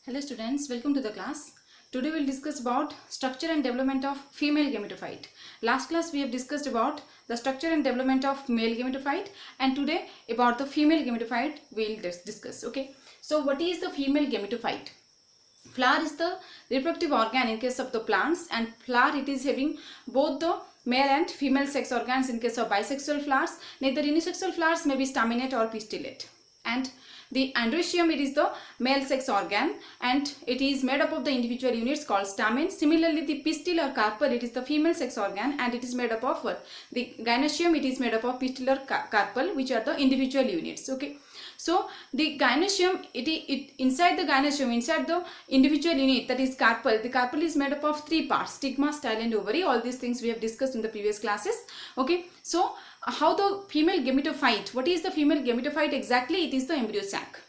Hello students, welcome to the class. Today we will discuss about structure and development of female gametophyte. Last class we have discussed about the structure and development of male gametophyte, and today about the female gametophyte we will discuss. Okay, so what is the female gametophyte? Flower is the reproductive organ in case of the plants, and flower it is having both the male and female sex organs in case of bisexual flowers. Neither unisexual flowers may be staminate or pistillate. And the androecium, it is the male sex organ and it is made up of the individual units called stamen. Similarly, the pistil or carpel, it is the female sex organ and it is made up of what? The gynoecium, it is made up of pistil or carpel, which are the individual units. Okay. So the gynoecium, inside the gynoecium, inside the individual unit, that is carpel, the carpel is made up of three parts: stigma, style and ovary. All these things we have discussed in the previous classes. Okay, so how the female gametophyte, what is the female gametophyte exactly? It is the embryo sac.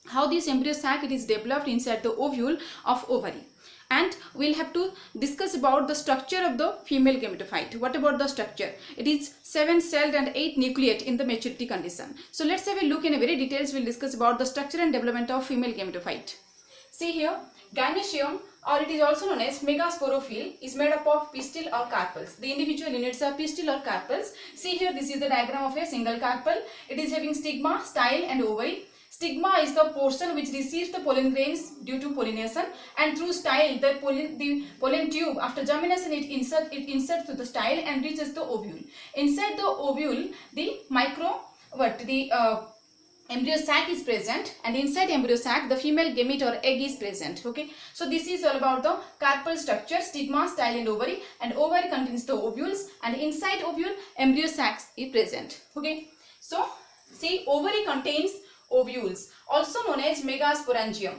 How this embryo sac, it is developed inside the ovule of ovary. And we'll have to discuss about the structure of the female gametophyte. What about the structure? It is 7-celled and 8 nucleate in the maturity condition. So let's have a look in a very details. We'll discuss about the structure and development of female gametophyte. See here, gynoecium, or it is also known as megasporophyll, is made up of pistil or carpels. The individual units are pistil or carpels. See here, this is the diagram of a single carpel. It is having stigma, style and ovary. Stigma is the portion which receives the pollen grains due to pollination, and through style the pollen tube, after germination it inserts to the style and reaches the ovule. Inside the ovule the embryo sac is present, and inside embryo sac the female gamete or egg is present. Okay, so this is all about the carpel structure: stigma, style and ovary, and ovary contains the ovules, and inside ovule embryo sac is present. Okay, so see, ovary contains ovules, also known as megasporangium.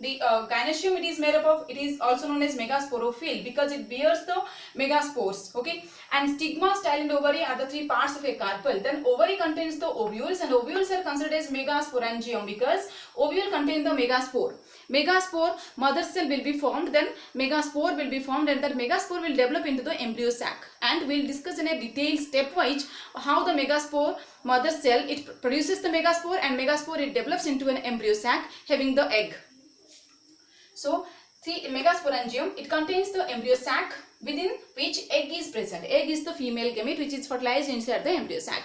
The gynoecium, it is made up of, it is also known as megasporophyll because it bears the megaspores. Okay, and stigma, style and ovary are the three parts of a carpel. Then ovary contains the ovules, and ovules are considered as megasporangium because ovule contain the megaspore. Megaspore, mother cell will be formed, then megaspore will be formed, and that megaspore will develop into the embryo sac. And we will discuss in a detailed stepwise how the megaspore, mother cell, it produces the megaspore, and megaspore it develops into an embryo sac having the egg. So the megasporangium, it contains the embryo sac within which egg is present. Egg is the female gamete which is fertilized inside the embryo sac.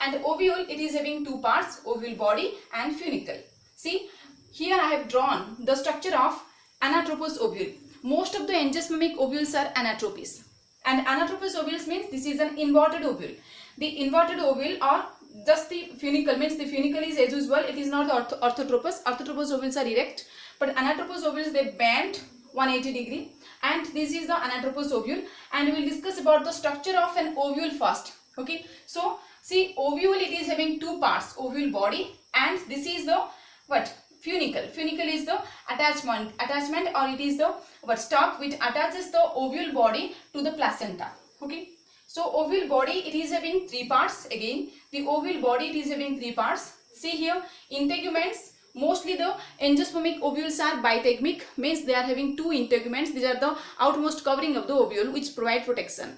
And ovule, it is having two parts: ovule body and funicle. See, here I have drawn the structure of anatropous ovule. Most of the angiospermic ovules are anatropous. And anatropous ovules means this is an inverted ovule. The inverted ovule, or just the funicle, means the funicle is as usual, it is not orthotropous. Orthotropous ovules are erect, but anatropous ovules, they bend 180 degree, and this is the anatropous ovule. And we will discuss about the structure of an ovule first. Okay, so see, ovule, it is having two parts: ovule body, and this is the funicle. Funicle is the attachment, or it is the stalk which attaches the ovule body to the placenta. Okay, so ovule body, it is having three parts. Again, the ovule body, it is having three parts. See here, integuments. Mostly the angiospermic ovules are bitegmic, means they are having two integuments. These are the outmost covering of the ovule which provide protection.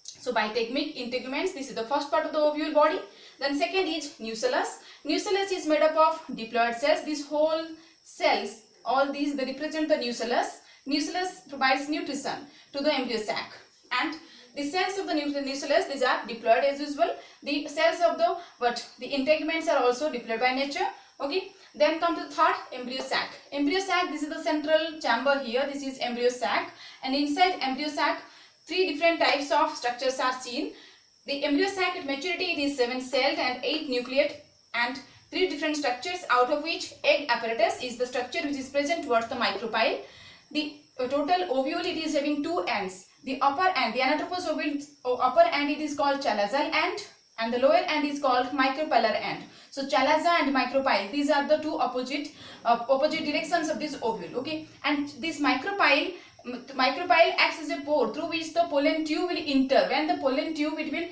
So bitegmic integuments, this is the first part of the ovule body. Then second is nucellus. Nucellus is made up of diploid cells. These whole cells, all these, they represent the nucellus. Nucellus provides nutrition to the embryo sac. And the cells of the nucellus, these are diploid as usual. The cells of the integuments are also diploid by nature. Okay, then come to the third, embryo sac. Embryo sac, this is the central chamber here. This is embryo sac, and inside embryo sac, three different types of structures are seen. The embryo sac at maturity, it is 7-celled and 8 nucleate, and three different structures, out of which egg apparatus is the structure which is present towards the micropyle. The total ovule, it is having two ends. The upper end, the anatropous ovule upper end, it is called chalazal end, and the lower end is called micropylar end. So chalaza and micropyle, these are the two opposite directions of this ovule. Okay, and this micropyle acts as a pore through which the pollen tube will enter. When the pollen tube, it will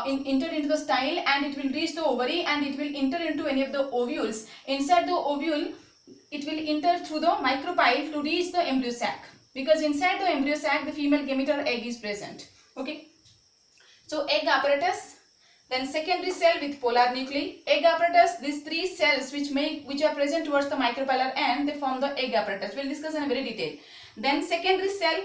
enter into the style, and it will reach the ovary, and it will enter into any of the ovules. Inside the ovule, it will enter through the micropyle to reach the embryo sac, because inside the embryo sac the female gamete or egg is present. Okay, so egg apparatus, then secondary cell with polar nuclei, egg apparatus. These three cells which are present towards the micropolar end, they form the egg apparatus. We'll discuss in a very detail. Then secondary cell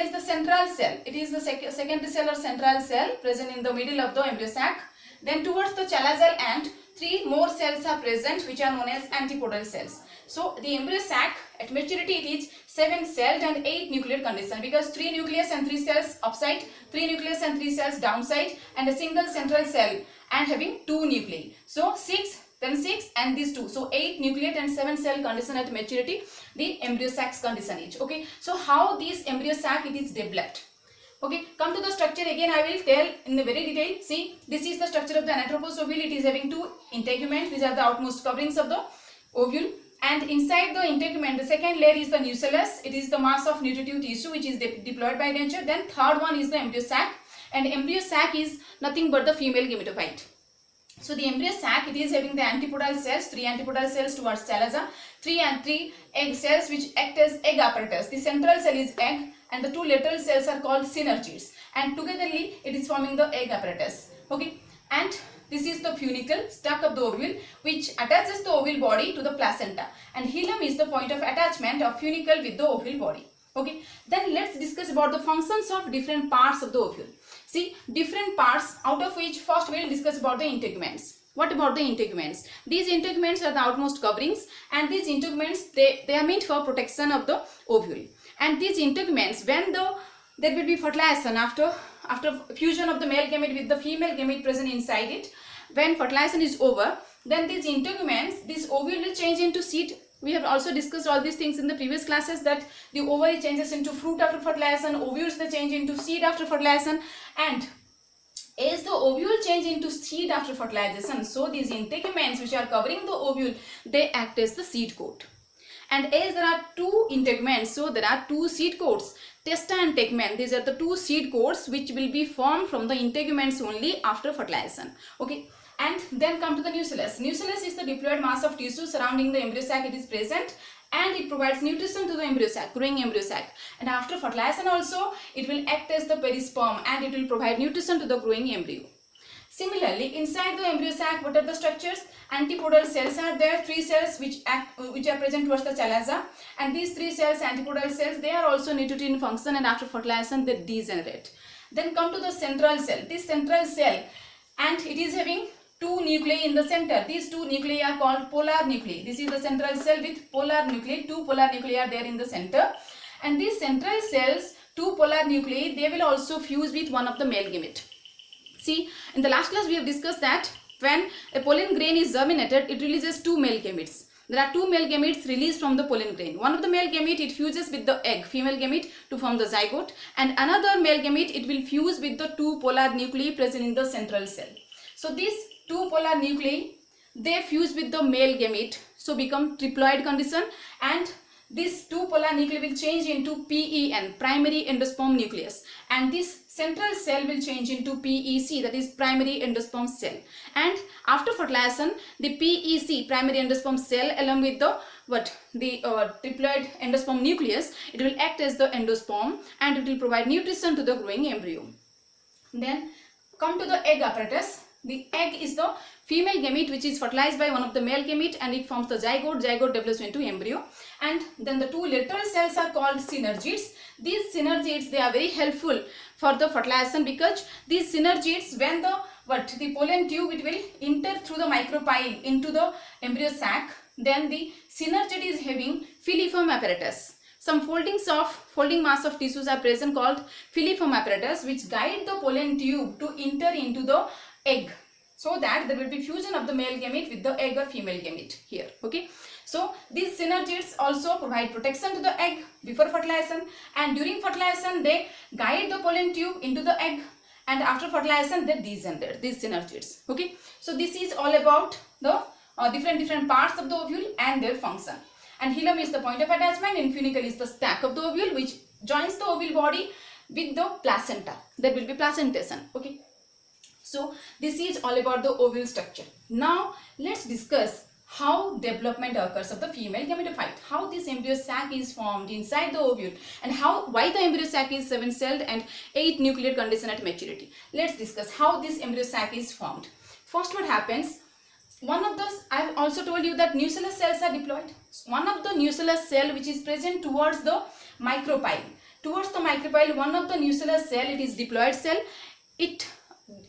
is the central cell. It is the secondary cell or central cell present in the middle of the embryo sac. Then towards the chalazal end, 3 more cells are present which are known as antipodal cells. So the embryo sac at maturity it is 7 celled and 8 nuclear condition, because 3 nucleus and 3 cells upside, 3 nucleus and 3 cells downside, and a single central cell and having 2 nuclei. So 6, then 6 and these 2. So 8 nucleate and 7 cell condition at maturity, the embryo sac's condition is. Okay, so how this embryo sac it is developed. Okay, come to the structure again. I will tell in the very detail. See, this is the structure of the anatropous ovule. It is having 2 integuments. These are the outmost coverings of the ovule. And inside the integument, the second layer is the nucellus. It is the mass of nutritive tissue which is diploid by nature. Then third one is the embryo sac. And embryo sac is nothing but the female gametophyte. So the embryo sac, it is having the antipodal cells, 3 antipodal cells towards chalaza, 3 egg cells which act as egg apparatus. The central cell is egg and the 2 lateral cells are called synergids, and togetherly it is forming the egg apparatus. Okay, and this is the funicle stalk of the ovule which attaches the ovule body to the placenta, and hilum is the point of attachment of funicle with the ovule body. Okay, then let's discuss about the functions of different parts of the ovule. See, different parts, out of which first we will discuss about the integuments. What about the integuments? These integuments are the outmost coverings, and these integuments they are meant for protection of the ovule. And these integuments, when there will be fertilization after fusion of the male gamete with the female gamete present inside it, when fertilization is over, then these integuments, this ovule will change into seed. We have also discussed all these things in the previous classes, that the ovary changes into fruit after fertilization, ovules they change into seed after fertilization, and as the ovule change into seed after fertilization, so these integuments which are covering the ovule, they act as the seed coat. And as there are 2 integuments, so there are 2 seed coats, testa and tegmen. These are the 2 seed coats which will be formed from the integuments only after fertilization. Okay, and then come to the nucellus. Nucellus is the diploid mass of tissue surrounding the embryo sac. It is present and it provides nutrition to the embryo sac, growing embryo sac. And after fertilization also, it will act as the perisperm and it will provide nutrition to the growing embryo. Similarly, inside the embryo sac, what are the structures? Antipodal cells are there, 3 cells which are present towards the chalaza, and these 3 cells, antipodal cells, they are also nutritive in function, and after fertilization they degenerate. Then come to the central cell. This central cell, and it is having 2 nuclei in the center. These 2 nuclei are called polar nuclei. This is the central cell with polar nuclei. 2 polar nuclei are there in the center, and these central cells, 2 polar nuclei, they will also fuse with one of the male gamete. See, in the last class we have discussed that when a pollen grain is germinated, it releases 2 male gametes. There are 2 male gametes released from the pollen grain. One of the male gamete, it fuses with the egg, female gamete, to form the zygote, and another male gamete, it will fuse with the 2 polar nuclei present in the central cell. So these 2 polar nuclei, they fuse with the male gamete, so become triploid condition, and these 2 polar nuclei will change into PEN, primary endosperm nucleus, and this central cell will change into PEC, that is primary endosperm cell. And after fertilization, the PEC, primary endosperm cell, along with the triploid endosperm nucleus, it will act as the endosperm and it will provide nutrition to the growing embryo. Then come to the egg apparatus. The egg is the female gamete which is fertilized by one of the male gamete and it forms the zygote. Zygote develops into embryo, and then the 2 lateral cells are called synergids. These synergids, they are very helpful for the fertilization, because these synergids, when the pollen tube, it will enter through the micropyle into the embryo sac, then the synergid is having filiform apparatus. Some folding mass of tissues are present called filiform apparatus, which guide the pollen tube to enter into the egg, so that there will be fusion of the male gamete with the egg or female gamete here. Okay, so these synergids also provide protection to the egg before fertilization, and during fertilization they guide the pollen tube into the egg, and after fertilization they degenerate, these synergids. Okay, so this is all about the different parts of the ovule and their function. And hilum is the point of attachment, and funicle is the stack of the ovule which joins the ovule body with the placenta. There will be placentation. Okay, so this is all about the ovule structure. Now let's discuss how development occurs of the female gametophyte, how this embryo sac is formed inside the ovule, and why the embryo sac is 7-celled and 8 nucleate condition at maturity. Let's discuss how this embryo sac is formed. First, what happens? One of those, I have also told you that nucellus cells are diploid. One of the nucellus cell which is present towards the micropyle. Towards the micropyle, one of the nucellus cell, it is diploid cell. It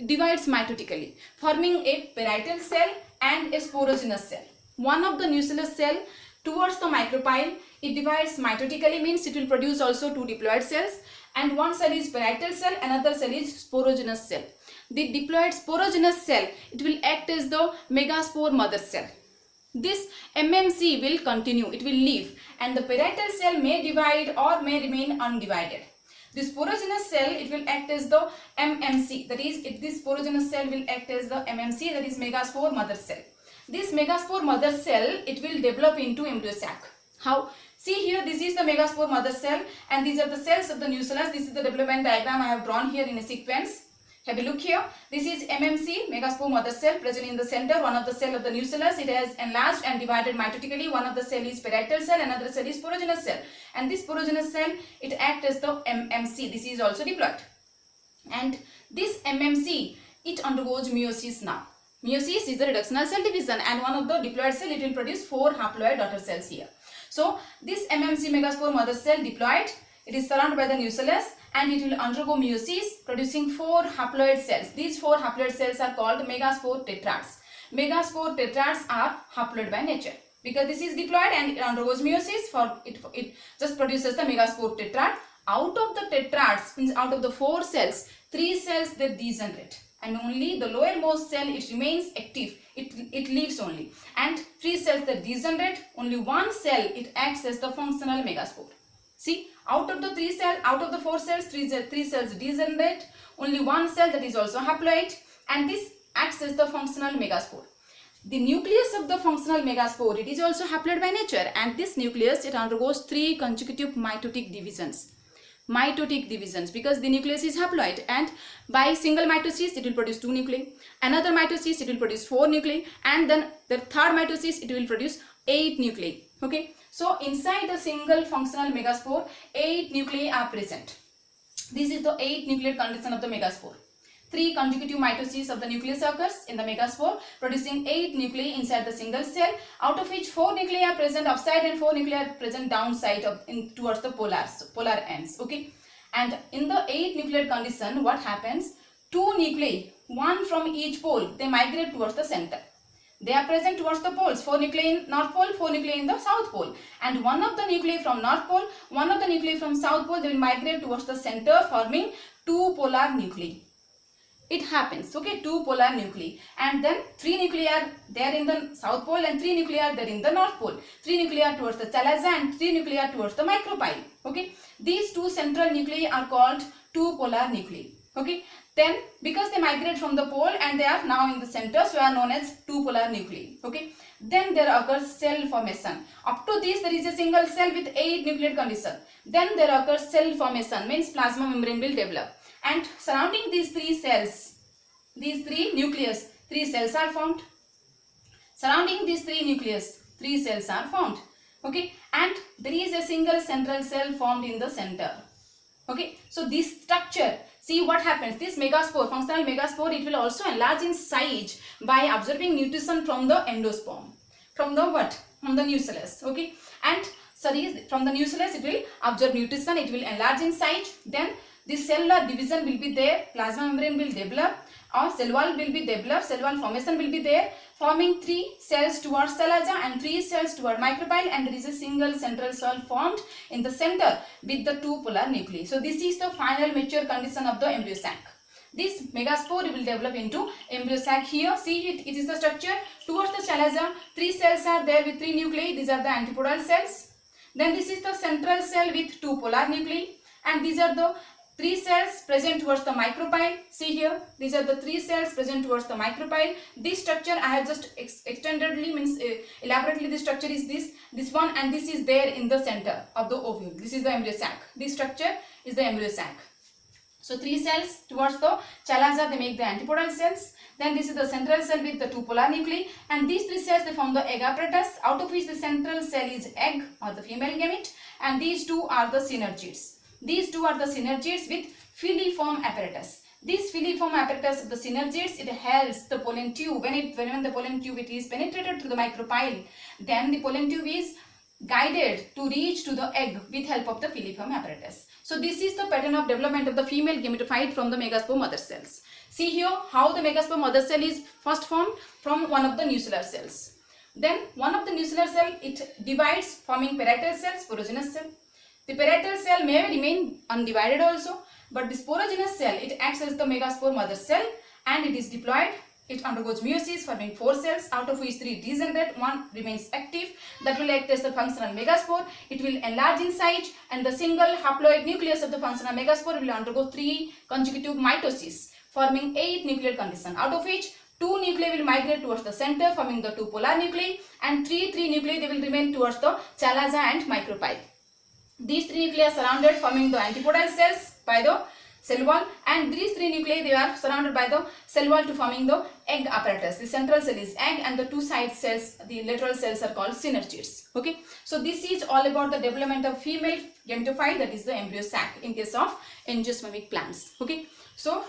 divides mitotically, forming a parietal cell and a sporogenous cell. One of the nucellus cell towards the micropyle, it divides mitotically, means it will produce also 2 diploid cells, and one cell is parietal cell, another cell is sporogenous cell. The diploid sporogenous cell, it will act as the megaspore mother cell. This MMC will continue, it will live, and the parietal cell may divide or may remain undivided. This sporogenous cell, it will act as the MMC, that is, this sporogenous cell will act as the MMC, that is megaspore mother cell. This megaspore mother cell, it will develop into embryo sac. How? See here, this is the megaspore mother cell and these are the cells of the nucellus. This is the development diagram I have drawn here in a sequence. Have a look here. This is MMC, megaspore mother cell, present in the center. One of the cell of the nucellus, it has enlarged and divided mitotically. One of the cell is parietal cell, another cell is sporogenous cell. And this sporogenous cell, it acts as the MMC. This is also diploid. And this MMC, it undergoes meiosis now. Meiosis is the reductional cell division, and one of the diploid cell, it will produce 4 haploid daughter cells here. So this MMC, megaspore mother cell, diploid, it is surrounded by the nucellus and it will undergo meiosis, producing 4 haploid cells. These 4 haploid cells are called megaspore tetrads. Megaspore tetrads are haploid by nature. Because this is diploid and it undergoes meiosis, it just produces the megaspore tetrad. Out of the tetrads, means out of the 4 cells, 3 cells they degenerate. And only the lowermost cell, it remains active, it lives only, and 3 cells that degenerate, only 1 cell, it acts as the functional megaspore. See, out of the 4 cells, 3 cells degenerate, only 1 cell, that is also haploid, and this acts as the functional megaspore. The nucleus of the functional megaspore, it is also haploid by nature, and this nucleus, it undergoes 3 consecutive mitotic divisions. Because the nucleus is haploid, and by single mitosis it will produce 2 nuclei, another mitosis it will produce 4 nuclei, and then the third mitosis it will produce 8 nuclei. Okay, so inside the single functional megaspore, 8 nuclei are present. This is the 8 nucleate condition of the megaspore. 3 consecutive mitoses of the nucleus occurs in the megaspore, producing 8 nuclei inside the single cell, out of which 4 nuclei are present upside and 4 nuclei are present downside towards the polar ends. Okay, and in the 8 nucleate condition, what happens? 2 nuclei, 1 from each pole, they migrate towards the center. They are present towards the poles, 4 nuclei in north pole, 4 nuclei in the south pole, and one of the nuclei from north pole, one of the nuclei from south pole, they will migrate towards the center, forming 2 polar nuclei. It happens, okay, 2 polar nuclei, and then 3 nuclei are there in the south pole and 3 nuclei are there in the north pole. 3 nuclei are towards the chalaza and 3 nuclei are towards the micropyle. Okay, these 2 central nuclei are called 2 polar nuclei. Okay, then because they migrate from the pole and they are now in the center, so are known as 2 polar nuclei. Okay, then there occurs cell formation. Up to this, there is a single cell with 8 nucleate condition. Then there occurs cell formation, means plasma membrane will develop. And surrounding these 3 cells, these 3 nucleus, 3 cells are formed. Surrounding these 3 nucleus, 3 cells are formed. Okay, and there is a single central cell formed in the center. Okay, so this structure, see what happens, this megaspore, functional megaspore, it will also enlarge in size by absorbing nutrition from the endosperm. From the what? From the nucellus. Okay, and sorry, from the nucellus it will absorb nutrition, it will enlarge in size. Then this cellular division will be there, plasma membrane will develop, or cell wall will be developed, cell wall formation will be there, forming 3 cells towards chalaza and 3 cells toward micropyle, and there is a single central cell formed in the center with the 2 polar nuclei. So this is the final mature condition of the embryo sac. This megaspore will develop into embryo sac. Here, see it is the structure. Towards the chalaza, 3 cells are there with 3 nuclei, these are the antipodal cells. Then this is the central cell with 2 polar nuclei, and these are the 3 cells present towards the micropyle. See here, these are the 3 cells present towards the micropyle. This structure I have just extendedly, means elaborately, the structure is this one, and this is there in the center of the ovule. This is the embryo sac. This structure is the embryo sac. So 3 cells towards the chalaza, they make the antipodal cells. Then this is the central cell with the 2 polar nuclei, and these 3 cells they form the egg apparatus, out of which the central cell is egg or the female gamete, and these 2 are the synergids. These 2 are the synergids with filiform apparatus. This filiform apparatus of the synergids, it helps the pollen tube when the pollen tube it is penetrated through the micropyle, then the pollen tube is guided to reach to the egg with help of the filiform apparatus. So this is the pattern of development of the female gametophyte from the megaspore mother cells. See here how the megaspore mother cell is first formed from one of the nuclear cells. Then one of the nuclear cell it divides forming parietal cell, sporogenous cell. The parietal cell may remain undivided also, but the sporogenous cell it acts as the megaspore mother cell and it is diploid. It undergoes meiosis forming 4 cells, out of which 3 degenerate, 1 remains active, that will act as the functional megaspore. It will enlarge in size and the single haploid nucleus of the functional megaspore will undergo 3 consecutive mitosis forming 8 nuclear condition, out of which 2 nuclei will migrate towards the center forming the 2 polar nuclei, and 3 nuclei they will remain towards the chalaza and micropyle. These 3 nuclei are surrounded forming the antipodal cells by the cell wall, and these 3 nuclei they are surrounded by the cell wall to forming the egg apparatus. The central cell is egg and the 2 side cells, the lateral cells are called synergids. Okay, so this is all about the development of female gametophyte, that is the embryo sac in case of angiospermic plants. Okay, so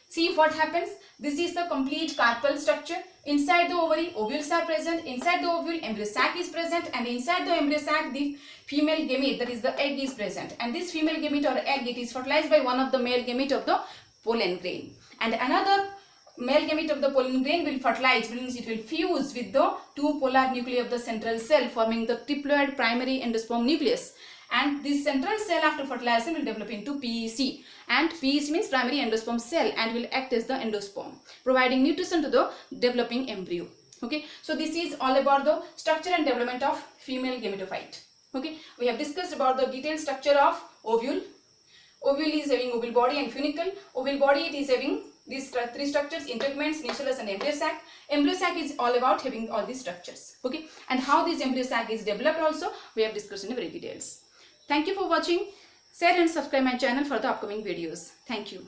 see what happens. This is the complete carpal structure. Inside the ovary, ovules are present. Inside the ovule, embryo sac is present, and inside the embryo sac, the female gamete, that is the egg, is present. And this female gamete or egg, it is fertilized by one of the male gamete of the pollen grain. And another male gamete of the pollen grain will fertilize, means it will fuse with the 2 polar nuclei of the central cell, forming the triploid primary endosperm nucleus. And this central cell after fertilization will develop into PEC, and PEC means primary endosperm cell and will act as the endosperm, providing nutrition to the developing embryo. Okay, so this is all about the structure and development of female gametophyte. Okay, we have discussed about the detailed structure of ovule. Ovule is having ovule body and funicle. Ovule body it is having these 3 structures: integument, nucellus and embryo sac. Embryo sac is all about having all these structures. Okay, and how this embryo sac is developed also we have discussed in very details. Thank you for watching. Share and subscribe my channel for the upcoming videos. Thank you.